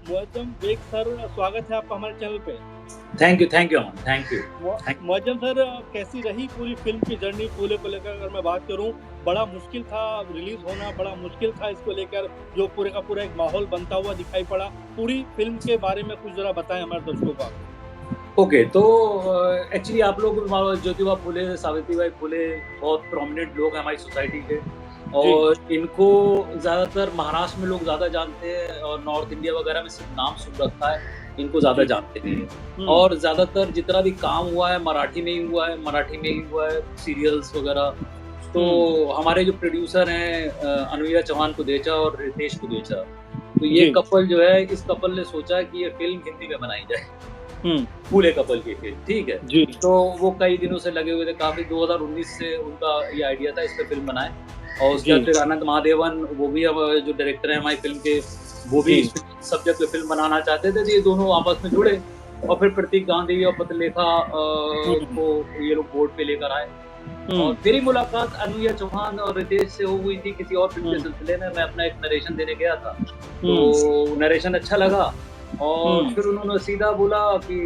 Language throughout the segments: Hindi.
मुअज्जम बेग सर, स्वागत है आपका हमारे चैनल पे। Thank you Aman, thank you. Muazzam sir, कैसी रही पूरी फ़िल्म की जर्नी फूले को लेकर अगर मैं बात करूँ, बड़ा मुश्किल था रिलीज़ होना, बड़ा मुश्किल था इसको लेकर जो पूरे का पूरा एक माहौल बनता हुआ दिखाई पड़ा। पूरी फ़िल्म के बारे में कुछ ज़रा बताएँ हमारे दर्शकों को आप? ओके, तो एक्चुअली आप लोग ज्योतिबा फुले, सावित्रीबाई फुले बहुत प्रोमिनेंट लोग हैं हमारी सोसाइटी के जी। और इनको ज़्यादातर महाराष्ट्र में लोग ज़्यादा जानते हैं और नॉर्थ इंडिया वगैरह में सिर्फ नाम सुन रखा है, इनको ज़्यादा जी। जानते नहीं हैं। हुँ। और ज़्यादातर जितना भी काम हुआ है मराठी में ही हुआ है, मराठी में ही हुआ है, सीरियल्स वगैरह। तो हुँ। हमारे जो प्रोड्यूसर हैं अनुया चौहान कुदेचा और रितेश कुदेचा, तो ये जी। कपल जो है, इस कपल ने सोचा कि ये फ़िल्म हिंदी में बनाई जाए। हुँ। फूले कपल की फ़िल्म, ठीक है। जी। तो वो कई दिनों से लगे हुए थे, काफ़ी 2019 से उनका ये आइडिया था इस पे फ़िल्म बनाएँ और उसके जी। बाद फिर अनंत महादेवन, वो भी अब जो डायरेक्टर हैं हमारी फ़िल्म के, वो भी जी। इस सब्जेक्ट पे फ़िल्म बनाना चाहते थे, तो ये दोनों आपस में जुड़े और फिर प्रतीक गांधी और पत्रलेखा हुँ। को ये लोग बोर्ड पे लेकर आए और हुँ। मेरी मुलाकात अनुया चौहान और रितेश से हो हुई थी किसी और फ़िल्म के हुँ। सिलसिले में। मैं अपना एक नरेशन देने गया था, हुँ। तो नरेशन अच्छा लगा और हुँ। फिर उन्होंने सीधा बोला कि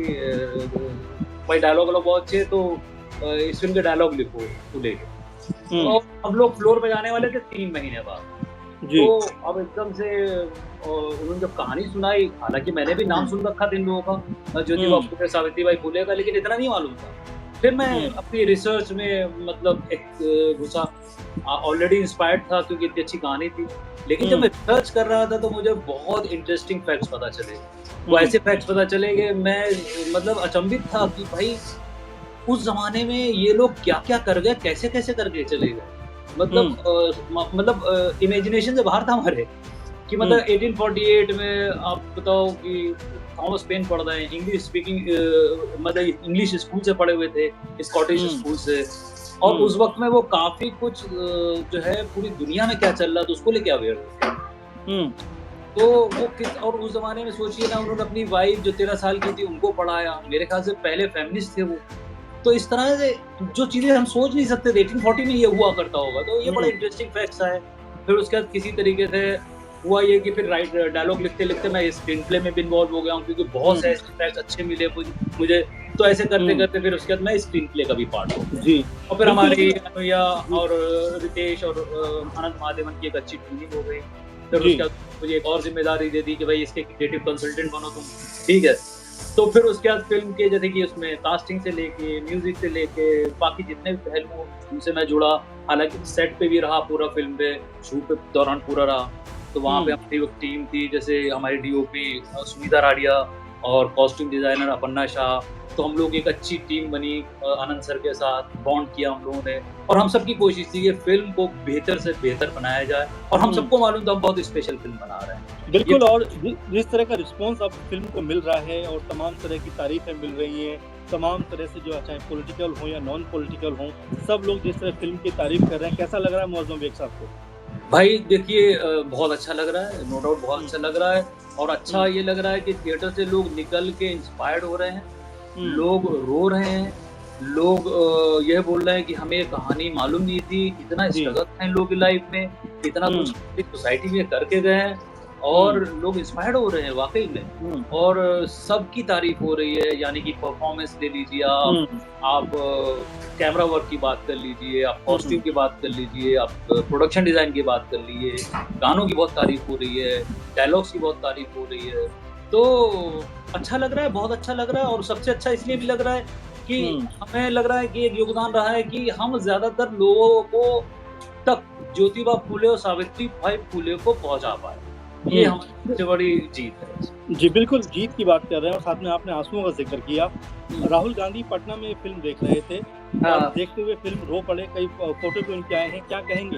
भाई डायलॉग वायलॉग बहुत अच्छे हैं, तो इस फ़िल्म के डायलॉग लिखो फूले के। हुँ। तो हम लोग फ्लोर पे जाने वाले थे 3 महीने बाद। जी। तो अब एकदम से उन्होंने जब कहानी सुनाई, हालाँकि मैंने भी नाम हुँ। सुन रखा था इन लोगों का, ज्योतिबा हुँ। फुले, सावित्रीबाई फुले का, लेकिन इतना नहीं मालूम था। फिर मैं हुँ। अपनी रिसर्च में मतलब एक घुसा, ऑलरेडी इंस्पायर्ड था क्योंकि इतनी अच्छी कहानी थी। लेकिन जब मैं हुँ। रिसर्च कर रहा था तो मुझे बहुत इंटरेस्टिंग फैक्ट्स पता चले। वो हुँ। ऐसे फैक्ट्स पता चले कि मैं मतलब अचंभित था कि भाई उस ज़माने में ये लोग क्या-क्या कर गए, कैसे-कैसे करके चले गए। मतलब हुँ। इमेजिनेशन से बाहर था हमारे कि हुँ। मतलब 1848 में आप बताओ कि थॉमस पेन पढ़ रहे हैं, इंग्लिश स्पीकिंग मतलब इंग्लिश स्कूल से पढ़े हुए थे, स्कॉटिश हुँ। स्कूल से और हुँ। उस वक़्त में वो काफ़ी कुछ जो है पूरी दुनिया में क्या चल रहा था उसको लेके अवेयर थे। हुँ। तो वो किस और उस ज़माने में सोचिए ना, उन्होंने अपनी वाइफ़ जो 13 साल की थी उनको पढ़ाया। मेरे ख़्याल से पहले फेमिनिस्ट थे वो। तो इस तरह से जो चीज़ें हम सोच नहीं सकते थे 1840 में ये हुआ करता होगा, तो ये बड़ा हुँ। इंटरेस्टिंग फैक्ट्स आए। फिर उसके बाद किसी तरीके से हुआ ये कि फिर डायलॉग लिखते-लिखते मैं स्क्रीन प्ले में भी इन्वॉल्व हो गया हूँ क्योंकि बहुत से हुँ। ऐसे फैक्ट्स अच्छे मिले मुझे। तो ऐसे हुँ। करते-करते फिर उसके बाद मैं स्क्रीन प्ले का भी पार्ट हो गया। जी। और फिर बिल्कुल, हमारी लेकिन अनुया जी। और रितेश और अनंत महादेवन की एक अच्छी ट्यूनिंग हो गई। फिर जी। उसके बाद मुझे एक और ज़िम्मेदारी दे दी कि भाई इसके क्रिएटिव कंसल्टेंट बनो तुम, ठीक है? तो फिर उसके बाद फ़िल्म के जैसे कि उसमें कास्टिंग से लेके, म्यूज़िक से लेके, बाकी जितने भी पहलू हैं, उनसे मैं जुड़ा। हालाँकि सेट पे भी रहा पूरा फ़िल्म पे, शूट के दौरान पूरा रहा। तो वहाँ पे हुँ। हमारी एक टीम थी, जैसे हमारी डीओपी सुनीता राडिया और कॉस्ट्यूम डिज़ाइनर अपर्णा शाह। तो हम लोग एक अच्छी टीम बनी आनंद सर के साथ बॉन्ड किया हम लोगों ने और हम सबकी कोशिश थी कि फ़िल्म को बेहतर से बेहतर बनाया जाए और हम हुँ। सबको मालूम था हम बहुत स्पेशल फ़िल्म बना रहे हैं। ये बिल्कुल, और जिस तरह का रिस्पॉन्स अब फ़िल्म को मिल रहा है और तमाम तरह की तारीफ़ें मिल रही हैं, तमाम तरह से जो चाहे पॉलिटिकल हो या नॉन पॉलिटिकल हो, सब लोग जिस तरह फ़िल्म की तारीफ़ कर रहे हैं, कैसा लग रहा है मुअज़्ज़म बेग साहब को? भाई देखिए बहुत अच्छा लग रहा है, नो डाउट बहुत हुँ। अच्छा लग रहा है और अच्छा हुँ। ये लग रहा है कि थिएटर से लोग निकल के इंस्पायर्ड हो रहे हैं, हुँ। लोग रो रहे हैं, लोग ये बोल रहे हैं कि हमें ये कहानी मालूम नहीं थी, इतना जी। स्ट्रगल था इन लोगों की लाइफ में, इतना कुछ हुँ। सोसाइटी में करके गए हैं और हुँ। लोग इंस्पायर्ड हो रहे हैं वाक़ई में हुँ। और सबकी तारीफ़ हो रही है, यानी कि परफ़ॉर्मेंस ले लीजिए हुँ। आप कैमरा वर्क की बात कर लीजिए, आप हुँ। कॉस्ट्यूम की बात कर लीजिए, आप प्रोडक्शन डिज़ाइन की बात कर लीजिए, गानों की बहुत तारीफ़ हो रही है, डायलॉग्स की बहुत तारीफ़ हो रही है। तो अच्छा लग रहा है, बहुत अच्छा लग रहा है और सबसे अच्छा इसलिए भी लग रहा है कि हुँ। हमें लग रहा है कि एक योगदान रहा है कि हम ज़्यादातर लोगों को तक ज्योतिबा फुले और सावित्री बाई फुले को पहुँचा पाए। ये हुँ। हमारी सबसे बड़ी जीत है। जी, बिल्कुल, जीत की बात कर रहे हैं और साथ में आपने आँसुओं का ज़िक्र किया। हुँ। राहुल गांधी पटना में फ़िल्म देख रहे थे और हाँ। देखते हुए फ़िल्म रो पड़े, कई फ़ोटो भी उनके आए हैं, क्या कहेंगे?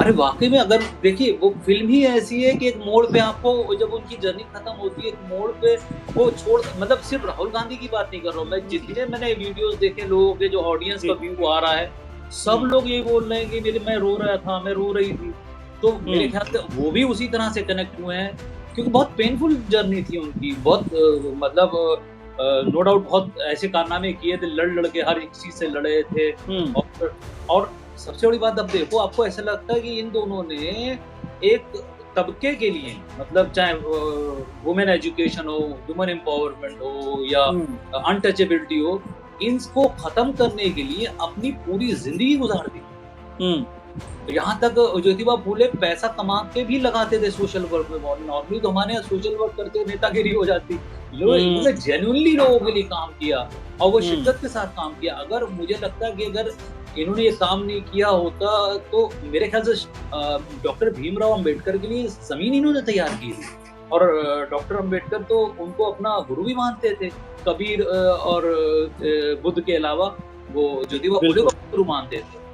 अरे वाक़ई में अगर देखिए वो फ़िल्म ही ऐसी है कि एक मोड़ पे आपको जब उनकी जर्नी ख़त्म होती है, एक मोड़ पे वो छोड़ मतलब सिर्फ़ राहुल गांधी की बात नहीं कर रहा हूँ मैं, जितने मैंने वीडियोज़ देखे लोगों के जो ऑडियंस का जी। व्यू आ रहा है, सब हुँ। लोग यही बोल रहे हैं कि मेरे मैं रो रहा था, मैं रो रही थी। तो मेरे हुँ। ख़्याल से वो भी उसी तरह से कनेक्ट हुए हैं, क्योंकि बहुत पेनफुल जर्नी थी उनकी, बहुत मतलब नो डाउट बहुत ऐसे कारनामे किए थे, लड़-लड़ के हर एक चीज़ से लड़े थे हुँ। और सबसे बड़ी बात अब देखो आपको ऐसा लगता है कि इन दोनों ने एक तबके के लिए, मतलब चाहे वुमेन एजुकेशन हो, वुमेन एम्पावरमेंट हो या अनटचेबिलिटी हो, इनको खत्म करने के लिए अपनी पूरी जिंदगी गुजार दी। यहाँ तक ज्योतिबा फूले पैसा कमा के भी लगाते थे सोशल वर्क में। नॉर्मली तो हमारे यहाँ सोशल वर्क करते नेतागिरी हो जाती। इन्होंने जेन्युइनली लोगों के लिए काम किया और वो शिद्दत के साथ काम किया। अगर मुझे लगता है कि अगर इन्होंने ये काम नहीं किया होता तो मेरे ख्याल से डॉक्टर भीमराव अंबेडकर के लिए जमीन इन्होंने तैयार की थी। और डॉक्टर अंबेडकर तो उनको अपना गुरु भी मानते थे, कबीर और बुद्ध के अलावा वो ज्योतिबा फूले को गुरु मानते थे।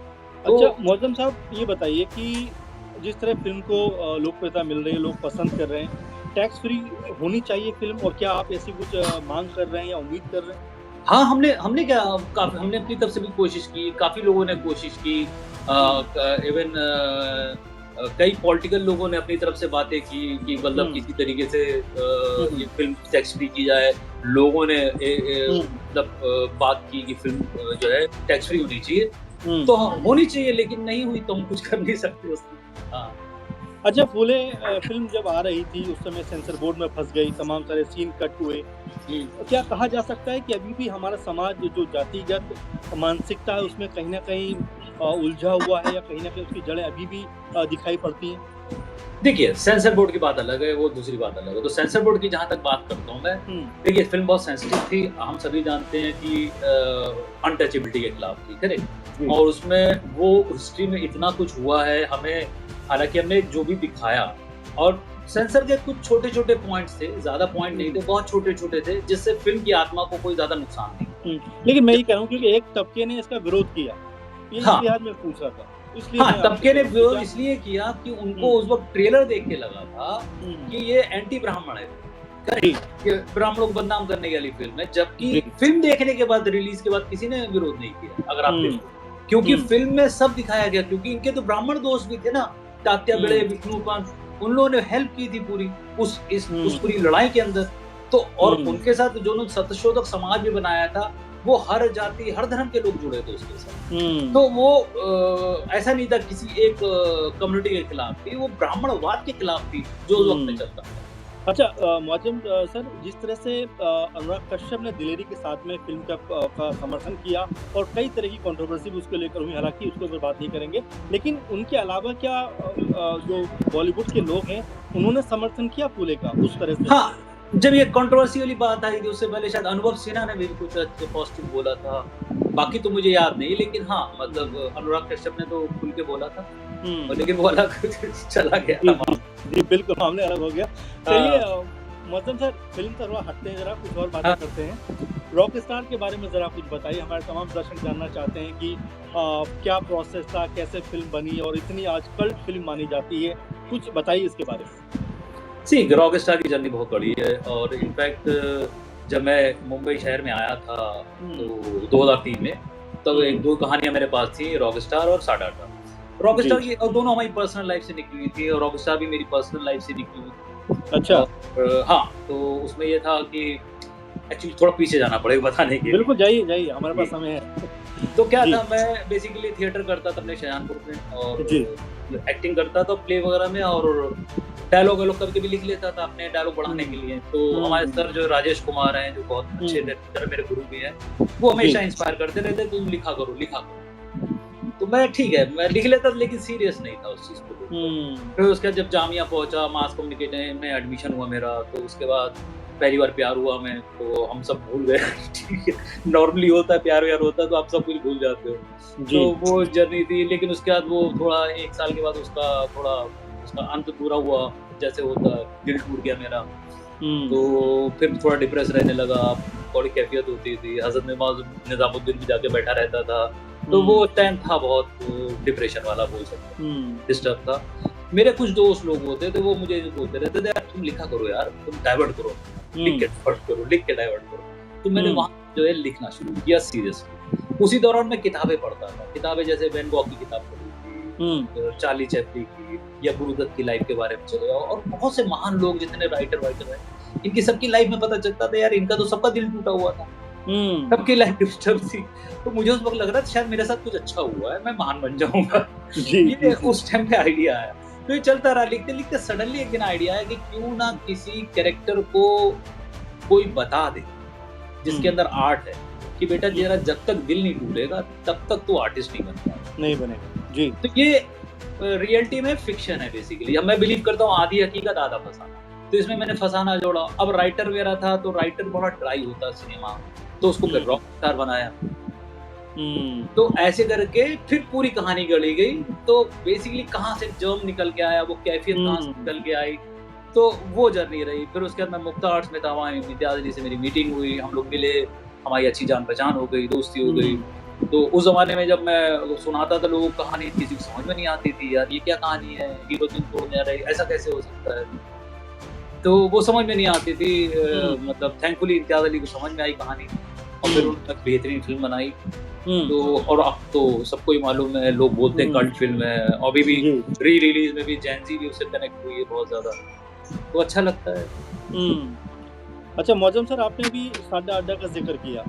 अच्छा मौजम साहब, ये बताइए कि जिस तरह फिल्म को लोकप्रियता मिल रही है, लोग पसंद कर रहे हैं, टैक्स फ्री होनी चाहिए फिल्म, और क्या आप ऐसी कुछ मांग कर रहे हैं या उम्मीद कर रहे हैं? हाँ, हमने हमने अपनी तरफ से भी कोशिश की, काफी लोगों ने कोशिश की, इवन कई पॉलिटिकल लोगों ने अपनी तरफ से बातें की कि मतलब किसी तरीके से ये फिल्म टैक्स फ्री की जाए। लोगों ने मतलब बात की कि फिल्म जो है टैक्स फ्री होनी चाहिए। तो होनी चाहिए, लेकिन नहीं हुई तो हम कुछ कर नहीं सकते उसमें। हाँ। अच्छा, फूले फिल्म जब आ रही थी उस समय सेंसर बोर्ड में फंस गई, तमाम सारे सीन कट हुए। क्या कहा जा सकता है कि अभी भी हमारा समाज जो जातिगत मानसिकता है उसमें कहीं ना कहीं उलझा हुआ है, या कहीं ना कहीं उसकी जड़ें अभी भी दिखाई पड़ती हैं? देखिए, सेंसर बोर्ड की बात अलग है, वो दूसरी बात अलग है। तो सेंसर बोर्ड की जहाँ तक बात करता हूँ मैं, देखिए फिल्म बहुत सेंसिटिव थी। हम सभी जानते हैं कि अनटचेबिलिटी के खिलाफ थी, करेक्ट। और उसमें वो हिस्ट्री में इतना कुछ हुआ है, हमें हालांकि हमने जो भी दिखाया, और सेंसर के कुछ छोटे छोटे पॉइंट्स थे, ज्यादा पॉइंट नहीं थे, बहुत छोटे छोटे थे, जिससे फिल्म की आत्मा को कोई ज्यादा नुकसान नहीं। लेकिन मैं ये कह रहा हूँ क्योंकि एक तबके ने इसका विरोध किया, ये में पूछ रहा था। हाँ, तबके ने विरोध इसलिए किया कि उनको उस वक्त ट्रेलर देख के लगा था कि ये एंटी ब्राह्मण है, ब्राह्मणों को बदनाम करने वाली फिल्म है। जबकि फिल्म देखने के बाद, रिलीज के बाद किसी ने विरोध नहीं किया, अगर आप देखो, क्योंकि फिल्म में सब दिखाया गया। क्योंकि इनके तो ब्राह्मण दोस्त भी थे ना, तात्या बेड़े, विष्णुपाल, उन लोगों ने हेल्प की थी पूरी उस पूरी लड़ाई के अंदर। तो और उनके साथ जो उन्होंने सत्यशोधक समाज भी बनाया था, वो हर जाति हर धर्म के लोग जुड़े थे उसके साथ। तो वो ऐसा नहीं था किसी एक कम्युनिटी के खिलाफ थी, वो ब्राह्मणवाद के खिलाफ थी जो उस वक्त में चलता था। अच्छा मुआज़िम सर, जिस तरह से अनुराग कश्यप ने दिलेरी के साथ में फिल्म का समर्थन किया और कई तरह की कंट्रोवर्सी भी उसको लेकर हुई, हालांकि उसके ऊपर बात नहीं करेंगे, लेकिन उनके अलावा क्या जो बॉलीवुड के लोग हैं उन्होंने समर्थन किया फूले का उस तरह से? हाँ, जब ये कंट्रोवर्सी वाली बात आई थी, उससे पहले शायद अनुभव सिन्हा ने भी कुछ अच्छे पॉजिटिव बोला था, बाकी तो मुझे याद नहीं, लेकिन हाँ मतलब अनुराग कश्यप ने तो खुल के बोला था, लेकिन वो अलग चला गया था। जी बिल्कुल, मामले अलग हो गया। चलिए मौजम सर, फिल्म से थोड़ा हटते हैं, जरा कुछ और बातें करते हैं। रॉक स्टार के बारे में जरा कुछ बताइए, हमारे तमाम दर्शक जानना चाहते हैं कि क्या प्रोसेस था, कैसे फिल्म बनी और इतनी आज कल्ट फिल्म मानी जाती है, कुछ बताइए इसके बारे में। रॉक स्टार की जर्नी बहुत बड़ी है, और इनफैक्ट जब मैं मुंबई शहर में आया था तो 2003 में, तब एक दो कहानियां मेरे पास थी, रॉक स्टार और साडाटा। रॉक स्टार की और दोनों हमारी पर्सनल लाइफ से निकली हुई थी, और रॉक स्टार भी मेरी पर्सनल लाइफ से निकली हुई थी। अच्छा। हाँ, तो उसमें ये था कि एक्चुअली थोड़ा पीछे जाना पड़ेगा बताने के लिए। बिल्कुल, जाइए, हमारे पास समय है। तो क्या था, मैं बेसिकली थिएटर करता था अपने शहजानपुर में, और एक्टिंग करता था प्ले वगैरह में, और डायलॉग कभी लिख लेता था अपने डायलॉग बढ़ाने के लिए। तो हमारे सर जो राजेश कुमार हैं, जो बहुत अच्छे डायरेक्टर मेरे गुरु भी हैं, वो हमेशा इंस्पायर करते रहते, तुम लिखा करो। तो मैं ठीक है, मैं लिख लेता, लेकिन सीरियस नहीं था उस चीज को। फिर उसके बाद जब जामिया पहुंचा, मास कम्युनिकेशन में एडमिशन हुआ मेरा, तो उसके बाद पहली बार प्यार हुआ मैं, तो हम सब भूल गए। ठीक है, नॉर्मली होता है, प्यार होता है तो आप सब कुछ भूल जाते हो। तो वो जर्नी थी, लेकिन उसके बाद वो थोड़ा 1 साल के बाद उसका अंत पूरा हुआ, जैसे होता है, दिल टूट गया मेरा। तो फिर थोड़ा डिप्रेस रहने लगा, थोड़ी कैफियत होती थी, हज़रत निजामुद्दीन भी जाके बैठा रहता था। तो वो टाइम था बहुत डिप्रेशन वाला, बोल सकते हैं, डिस्टर्ब था। मेरे कुछ दोस्त लोग होते थे, वो मुझे बोलते रहते थे, यार तुम लिखा करो यार, तुम डाइवर्ट करो, लिख के डाइवर्ट करो। तो मैंने वहाँ जो है लिखना शुरू किया सीरियसली। उसी दौरान मैं किताबें पढ़ता था, किताबें जैसे वैन गॉग की किताब पढ़ी थी, चार्ली चैपली की, या गुरुदत्त की लाइफ के बारे में चले जाओ, और बहुत से महान लोग जितने राइटर हैं, इनकी सबकी लाइफ में पता चलता था यार, इनका तो सबका दिल टूटा हुआ था, सबकी लाइफ डिस्टर्ब थी। तो मुझे उस वक्त लग रहा था शायद मेरे साथ कुछ अच्छा हुआ है, मैं महान बन जाऊंगा। ये उस टाइम पे आइडिया आया। तो ये चलता रहा, लिखते-लिखते सडनली एक दिन आइडिया आया कि क्यों ना किसी कैरेक्टर को कोई बता दे, जिसके अंदर आर्ट है, कि बेटा तेरा जब तक दिल नहीं टूटेगा, तब तक तू आर्टिस्ट नहीं बन पाएगा। नहीं बनेगा। जी। तो ये रियलिटी में फिक्शन है बेसिकली। अब मैं बिलीव करता हूँ आधी हकीकत आधा फसाना, तो इसमें मैंने फसाना जोड़ा। अब राइटर मेरा था, तो राइटर बड़ा ड्राई होता है सिनेमा, तो उसको फिर रॉक स्टार बनाया। तो ऐसे करके फिर पूरी कहानी गढ़ी गई। तो बेसिकली कहाँ से जर्म निकल के आया, वो कैफियत कहाँ से निकल के आई, तो वो जर्नी रही। फिर उसके बाद मैं मुक्ता आर्ट्स में था, वहाँ इम्तियाज अली से मेरी मीटिंग हुई, हम लोग मिले, हमारी अच्छी जान पहचान हो गई, दोस्ती हो गई। तो उस जमाने में जब मैं सुनाता था लोगों को कहानी, किसी को समझ में नहीं आती थी, यार ये क्या कहानी है, हीरो तुम तो जा रहे, ऐसा कैसे हो सकता है, तो वो समझ में नहीं आती थी। मतलब थैंकफुली इम्तियाज अली को समझ में आई कहानी, और फिर उन्होंने बेहतरीन फिल्म बनाई। तो और अब तो सबको ही मालूम है, लोग बोलते हैं कल्ट फिल्म है, अभी भी री रिलीज में भी जैनजी भी उससे कनेक्ट हुई है बहुत ज्यादा, तो अच्छा लगता है। अच्छा मौजम सर, आपने भी सादा अड्डा का जिक्र किया,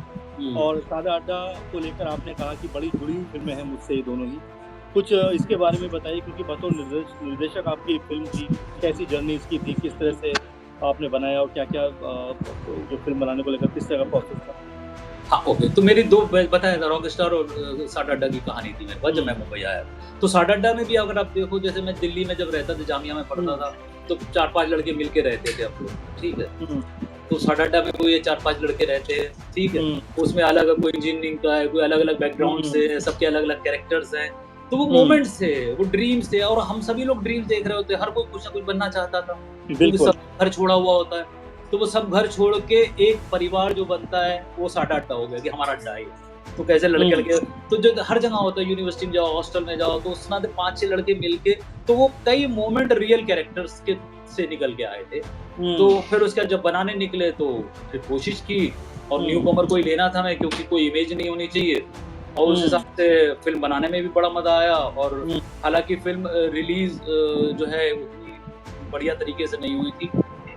और सादा अड्डा को लेकर आपने कहा कि बड़ी जुड़ी हुई फिल्में हैं मुझसे ये दोनों ही, कुछ इसके बारे में बताइए, क्योंकि बतौर निर्देशक आपकी फिल्म की कैसी जर्नी इसकी थी, किस तरह से आपने बनाया, और क्या क्या जो फिल्म बनाने को लेकर किस तरह का प्रोसेस था? हाँ ओके, तो मेरी दो बताया था, रॉक स्टार और सादा अड्डा की कहानी थी मेरे पास जब मैं मुंबई आया। तो सादा अड्डा में भी अगर आप देखो, जैसे मैं दिल्ली में जब रहता था, जामिया में पढ़ता था, तो 4-5 लड़के मिलके रहते थे हम लोग, ठीक है। तो सादा अड्डा में कोई 4-5 लड़के रहते हैं, ठीक है। उसमें अलग कोई इंजीनियरिंग का है, कोई अलग-अलग बैकग्राउंड से, सबके अलग-अलग कैरेक्टर्स हैं। तो वो मोमेंट्स थे, वो ड्रीम्स थे, और हम सभी लोग ड्रीम्स देख रहे होते हैं, हर कोई कुछ ना कुछ बनना चाहता था, क्योंकि सब घर छोड़ा हुआ होता है। तो वो सब घर छोड़ के एक परिवार जो बनता है, वो सादा अड्डा हो गया कि हमारा अड्डा है। तो कैसे लड़के तो जो हर जगह होता है, यूनिवर्सिटी में जाओ, हॉस्टल में जाओ, तो उसमें 5-6 लड़के मिलके, तो वो कई मोमेंट रियल कैरेक्टर्स के से निकल के आए थे। तो फिर उसके बाद जब बनाने निकले, तो फिर कोशिश की, और न्यू कमर कोई लेना था मैं, क्योंकि कोई इमेज नहीं होनी चाहिए, और उस हिसाब से फिल्म बनाने में भी बड़ा मजा आया। और हालांकि फिल्म रिलीज जो है उतनी बढ़िया तरीके से नहीं हुई थी,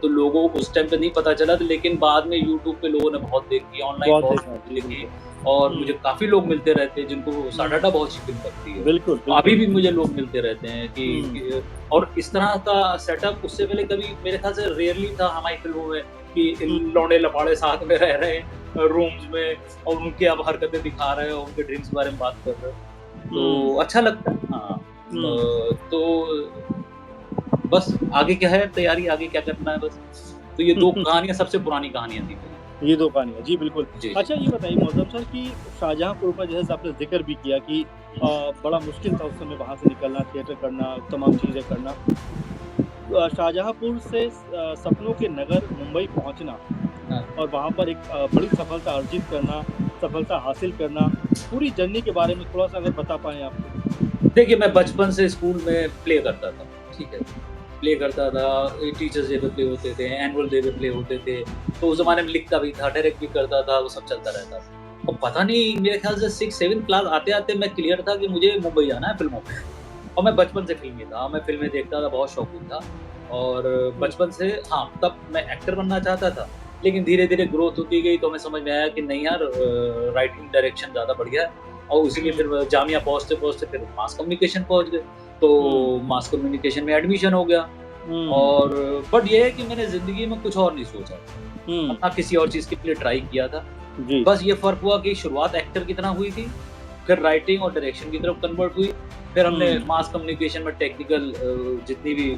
तो लोगों को उस टाइम पे नहीं पता चला, लेकिन बाद में यूट्यूब पे लोगों ने बहुत देखी, ऑनलाइन बहुत देखी, और मुझे काफी लोग मिलते रहते हैं जिनको सादा अड्डा बहुत अच्छी फिल्म लगती है। बिल्कुल। अभी भी मुझे लोग मिलते रहते हैं कि और इस तरह का सेटअप उससे पहले कभी मेरे ख्याल से रेयरली था हमारी फिल्मों में, कि लौंडे लपाड़े साथ में रह रहे हैं रूम्स में, और उनकी अब हरकतें दिखा रहे हैं, उनके ड्रीम्स के बारे में बात कर रहे हैं, तो अच्छा लगता है। हाँ, तो बस आगे क्या है तैयारी, आगे क्या करना है बस। तो ये 2 कहानियां सबसे पुरानी कहानियां थी, ये 2 कहानियां। जी बिल्कुल। अच्छा ये बताइए मौजम सर कि शाहजहांपुर का जैसे आपने जिक्र भी किया कि बड़ा मुश्किल था उस समय वहाँ से निकलना, थिएटर करना, तमाम चीज़ें करना। शाहजहांपुर से सपनों के नगर मुंबई पहुँचना, और वहाँ पर एक बड़ी सफलता अर्जित करना, सफलता हासिल करना, पूरी जर्नी के बारे में थोड़ा सा अगर बता पाएँ आप। देखिए, मैं बचपन से स्कूल में प्ले करता था, ठीक है, प्ले करता था, टीचर्स डे पे प्ले होते थे, एनुअल डे पे प्ले होते थे, तो उस ज़माने में लिखता भी था, डायरेक्ट भी करता था, वो सब चलता रहता था। और पता नहीं मेरे ख्याल से 6-7 क्लास आते-आते मैं क्लियर था कि मुझे मुंबई जाना है फिल्मों में, और मैं बचपन से फिल्मी था, मैं फिल्में देखता था, बहुत शौकीन था, और बचपन से हाँ, तब मैं एक्टर बनना चाहता था, लेकिन धीरे-धीरे ग्रोथ होती गई, तो हमें समझ में आया कि नहीं यार, राइटिंग डायरेक्शन ज़्यादा बढ़िया है, और उसीलिए फिर जामिया पहुँचते-पहुँचते फिर मास कम्युनिकेशन पहुँच गए, तो मास कम्युनिकेशन में एडमिशन हो गया। और बट ये है कि मैंने ज़िंदगी में कुछ और नहीं सोचा, अपना किसी और चीज़ के लिए ट्राई किया था। बस ये फ़र्क हुआ कि शुरुआत एक्टर की तरह हुई थी, फिर राइटिंग और डायरेक्शन की तरफ कन्वर्ट हुई, फिर हमने मास कम्युनिकेशन में टेक्निकल जितनी भी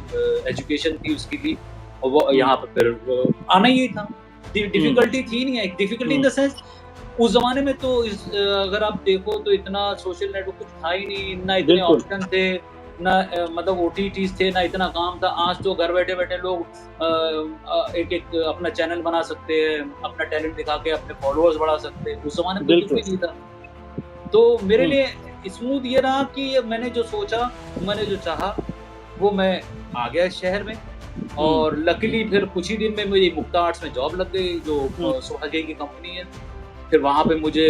एजुकेशन थी उसकी ली, और वो यहाँ पर फिर आना ही था। डिफ़िकल्टी थी नहीं, एक डिफ़िकल्टी इन द सेंस उस ज़माने में तो अगर आप देखो तो इतना सोशल नेटवर्क कुछ था ही नहीं, ना इतने ऑप्शन थे, ना मतलब OTTs थे, ना इतना काम था। आज तो घर बैठे-बैठे लोग एक अपना चैनल बना सकते हैं, अपना टैलेंट दिखा के अपने फॉलोअर्स बढ़ा सकते हैं। उस ज़माने में कुछ भी नहीं था। तो मेरे लिए स्मूथ ये रहा कि मैंने जो सोचा, मैंने जो चाहा, वो मैं आ गया इस शहर में, और लकीली फिर कुछ ही दिन में मेरी मुक्ता आर्ट्स में जॉब लग गई, जो सुभाष की कंपनी है। फिर वहाँ पे मुझे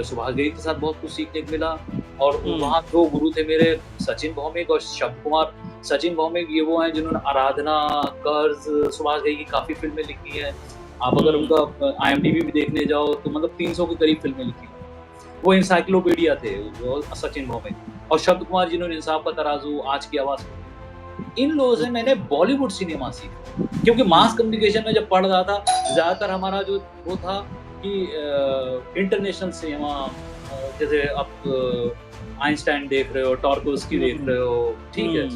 सुभाष के साथ बहुत कुछ सीखने को मिला, और वहाँ 2 गुरु थे मेरे, सचिन भौमिक और शब्द कुमार। सचिन भौमिक ये वो हैं जिन्होंने आराधना, कर्ज, सुभाष की काफ़ी फिल्में लिखी हैं। आप अगर उनका IMDb भी देखने जाओ तो मतलब 300 के करीब फिल्में लिखी हैं। वो इंसाइक्लोपीडिया थे सचिन भौमिक। और शब्द कुमार जिन्होंने इंसाफ का तराजू, आज की आवाज़, इन लोगों से मैंने बॉलीवुड सिनेमा सीखा, क्योंकि मास कम्युनिकेशन में जब पढ़ रहा था, ज़्यादातर हमारा जो वो था कि इंटरनेशनल सिनेमा, जैसे आप आइंस्टाइन देख रहे हो, टार्कोव्स्की देख रहे हो, ठीक है?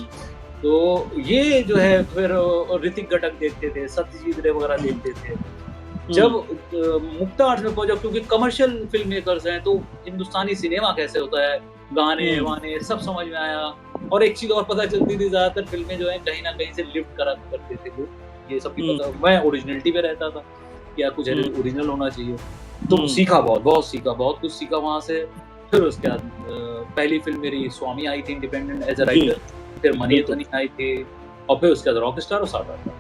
तो ये जो है फिर ऋतिक घटक देखते थे, सत्यजीत रे वगैरह देखते थे। जब मुक्ता आर्ट्स में पहुंचा, क्योंकि कमर्शियल फिल्म मेकर्स हैं, तो हिंदुस्तानी सिनेमा कैसे होता है, गाने वाने सब समझ में आया। और एक चीज और पता चलती थी, ज्यादातर फिल्में जो है कहीं ना कहीं से लिफ्ट करा करते थे लोग, ये सब भी पता। मैं ओरिजिनलिटी पे रहता था कि यार कुछ ओरिजिनल होना चाहिए, तो सीखा, बहुत सीखा, बहुत कुछ सीखा वहां से। फिर उसके बाद पहली फिल्म मेरी स्वामी आई थी इंडिपेंडेंट एज अ राइटर, फिर मनीयतनी आई थी, और फिर उसके बाद रॉकस्टार और साटा था।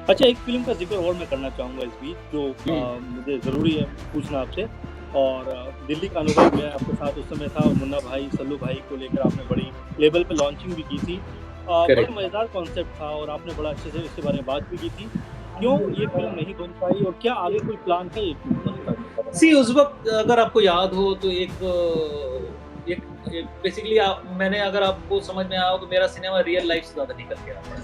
अच्छा, एक फिल्म का जिक्र और मैं करना चाहूँगा इस बीच, जो मुझे ज़रूरी है पूछना आपसे। और दिल्ली का अनुभव मैं आपके साथ उस समय था, मुन्ना भाई, सल्लू भाई को लेकर आपने बड़ी लेवल पे लॉन्चिंग भी की थी। बड़ा मज़ेदार कॉन्सेप्ट था और आपने बड़ा अच्छे से इसके बारे में बात भी की थी। क्यों ये फिल्म नहीं बन पाई और क्या आगे कोई प्लान है ये फिल्म बनने का? सी उस वक्त अगर आपको याद हो तो एक बेसिकली मैंने, अगर आपको समझ में आया हो, तो मेरा सिनेमा रियल लाइफ से ज़्यादा निकल गया था।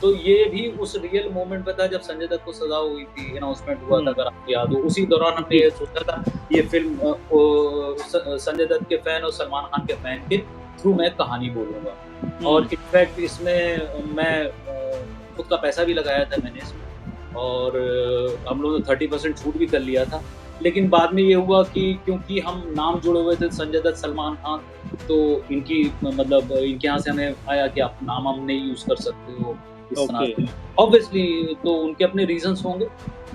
तो ये भी उस रियल मोमेंट पे था जब संजय दत्त को सजा हुई थी, अनाउंसमेंट हुआ था, अगर आपको याद हो। उसी दौरान हमने ये सोचा था ये फिल्म संजय दत्त के फैन और सलमान खान के फैन के थ्रू मैं कहानी बोलूँगा। और इनफैक्ट इसमें मैं खुद का पैसा भी लगाया था मैंने इसमें, और हम लोगों ने 30% छूट भी कर लिया था। लेकिन बाद में ये हुआ कि क्योंकि हम नाम जुड़े हुए थे संजय दत्त, सलमान खान, तो इनकी मतलब इनके यहाँ से हमें आया कि आप नाम हम नहीं यूज़ कर सकते हो इस तरह से। ऑब्वियसली तो उनके अपने रीजंस होंगे।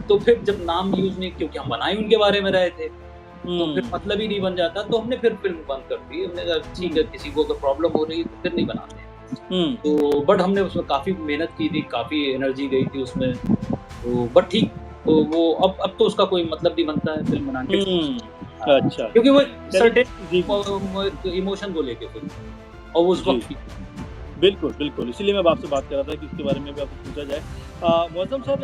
तो फिर जब नाम यूज़ नहीं, क्योंकि हम बना ही उनके बारे में रहे थे, तो फिर मतलब ही नहीं बन जाता, तो हमने फिर फिल्म बंद कर दी। हमने कहा ठीक है, किसी को अगर प्रॉब्लम हो रही है तो फिर नहीं बनाते। तो बट हमने उसमें काफ़ी मेहनत की थी, काफ़ी एनर्जी गई थी उसमें, तो बट ठीक, तो वो अब तो उसका कोई मतलब नहीं बनता है फिल्म बनाने का। अच्छा, क्योंकि वो सर्टेन इमोशन को लेके फिल्म, और उस वक्त बिल्कुल, इसीलिए मैं आपसे बात कर रहा था कि इसके बारे में भी आपसे पूछा जाए। मौसम सर,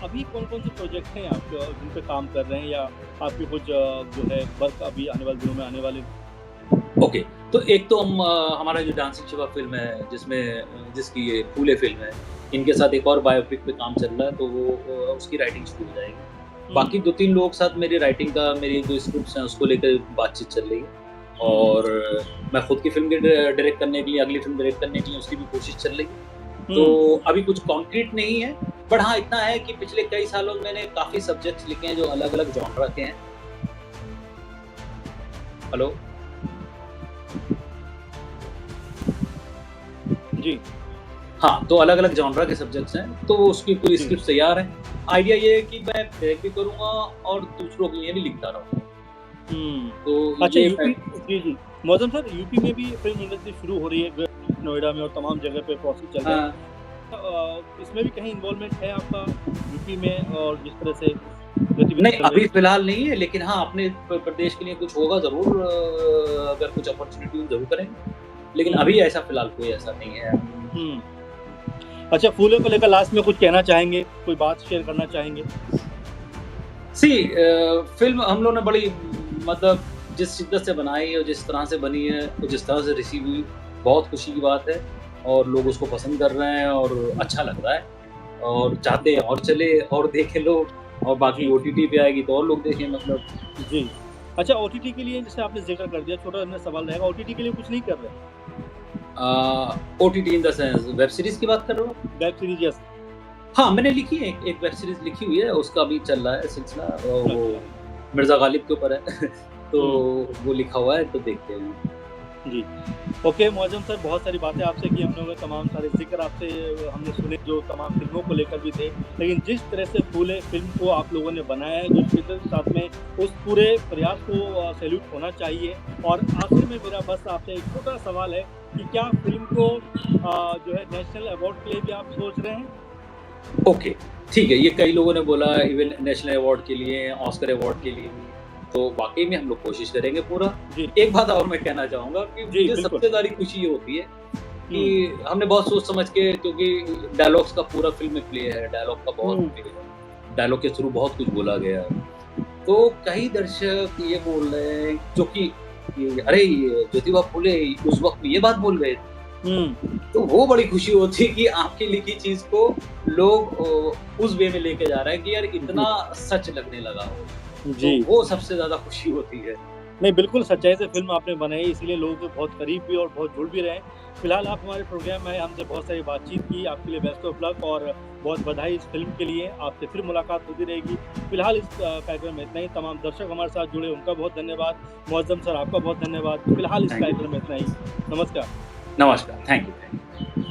अभी कौन-कौन से प्रोजेक्ट हैं आप जिन पे काम कर रहे हैं, या आपकी कुछ जो है वर्क अभी आने वाले दिनों में आने वाले? ओके, तो एक तो हमारा जो डांसिंग शिवा फिल्म है, जिसकी ये फूले फिल्म है, इनके साथ एक और बायोपिक पे काम चल रहा है, तो वो उसकी राइटिंग शुरू हो जाएगी। बाकी 2-3 लोग साथ मेरी राइटिंग का, मेरी जो स्क्रिप्ट्स हैं उसको लेकर बातचीत चल रही है। और मैं खुद की फिल्म डायरेक्ट करने के लिए, अगली फिल्म डायरेक्ट करने के लिए उसकी भी कोशिश चल रही है। तो अभी कुछ कॉन्क्रीट नहीं है, बट हाँ इतना है कि पिछले कई सालों में मैंने काफ़ी सब्जेक्ट्स लिखे हैं जो अलग-अलग जॉनरा के हैं। हेलो? जी। हाँ, तो अलग-अलग जॉनरा के सब्जेक्ट्स हैं, तो उसकी पूरी स्क्रिप्ट तैयार है। आइडिया ये है कि मैं डायरेक्ट भी करूँगा और दूसरों के लिए भी लिखता रहूँगा। तो अच्छा, यूपी, जी। मौसम सर, यूपी में भी फिल्म इंडस्ट्री शुरू हो रही है, नोएडा में और तमाम जगह पे प्रोसेस चल रहा है। इसमें भी कहीं इन्वॉल्वमेंट है आपका यूपी में, और जिस तरह से नहीं, अभी फिलहाल नहीं है, लेकिन हाँ अपने प्रदेश के लिए कुछ होगा ज़रूर, अगर कुछ अपॉर्चुनिटी ज़रूर करेंगे, लेकिन अभी ऐसा फिलहाल कोई ऐसा नहीं है। अच्छा, फूलों को लेकर लास्ट में कुछ कहना चाहेंगे, कोई बात शेयर करना चाहेंगे? फिल्म हम लोगों ने बड़ी मतलब जिस शिद्दत से बनाई और जिस तरह से बनी है, और जिस तरह से रिसीव हुई, बहुत खुशी की बात है, और लोग उसको पसंद कर रहे हैं और अच्छा लग रहा है, और चाहते हैं और चले और देखें लोग, और बाकी OTT पे आएगी तो और लोग देखें, मतलब। जी। अच्छा, OTT के लिए जैसे आपने जिक्र कर दिया, छोटा सा सवाल रहेगा, OTT के लिए कुछ नहीं कर रहे? OTT in the sense web series की बात कर रहे हो? Web series, yes. हाँ, मैंने लिखी है, एक वेब सीरीज लिखी हुई है, उसका भी चल रहा है सिलसिला, वो मिर्ज़ा गालिब के ऊपर है। तो वो लिखा हुआ है, तो देखते हैं। जी। ओके मौज़म सर, बहुत सारी बातें आपसे की हम लोगों ने, तमाम सारे ज़िक्र आपसे हमने सुने, जो तमाम फ़िल्मों को लेकर भी थे। लेकिन जिस तरह से फूले फ़िल्म को आप लोगों ने बनाया है, जो शिद्दत के साथ में, उस पूरे प्रयास को सैल्यूट होना चाहिए। और आखिर में मेरा बस आपसे एक छोटा सवाल है कि क्या फ़िल्म को जो है नेशनल अवार्ड के लिए भी आप सोच रहे हैं? ओके, ठीक है। ये कई लोगों ने बोला इवन नेशनल अवार्ड के लिए, ऑस्कर अवार्ड के लिए, तो वाकई में हम लोग कोशिश करेंगे पूरा। एक बात और मैं कहना चाहूँगा कि मुझे सबसे ज़्यादा खुशी ये होती है कि हमने बहुत सोच समझ के, क्योंकि डायलॉग्स का पूरा फिल्म में प्ले है, डायलॉग का बहुत प्ले है, डायलॉग के थ्रू बहुत कुछ बोला गया है। तो कई दर्शक ये बोल रहे हैं, जो कि अरे ज्योतिबा फूले उस वक्त ये बात बोल गए, तो वो बड़ी खुशी होती है कि आपकी लिखी चीज़ को लोग उस वे में लेके जा रहे हैं कि यार इतना सच लगने लगा हो। तो वो सबसे ज़्यादा खुशी होती है। नहीं, बिल्कुल सच्चाई से फ़िल्म आपने बनाई, इसीलिए लोगों के बहुत करीब भी और बहुत जुड़ भी रहे हैं। फिलहाल आप हमारे प्रोग्राम में आए, हमसे बहुत सारी बातचीत की, आपके लिए बेस्ट ऑफ लक और बहुत बधाई इस फ़िल्म के लिए। आपसे फिर मुलाकात होती रहेगी। फिलहाल इस कार्यक्रम में इतना ही। तमाम दर्शक हमारे साथ जुड़े, उनका बहुत धन्यवाद। मुअज़्ज़म सर, आपका बहुत धन्यवाद। फिलहाल इस थैंक यू। कार्यक्रम में इतना ही। नमस्कार। नमस्कार। Thank you.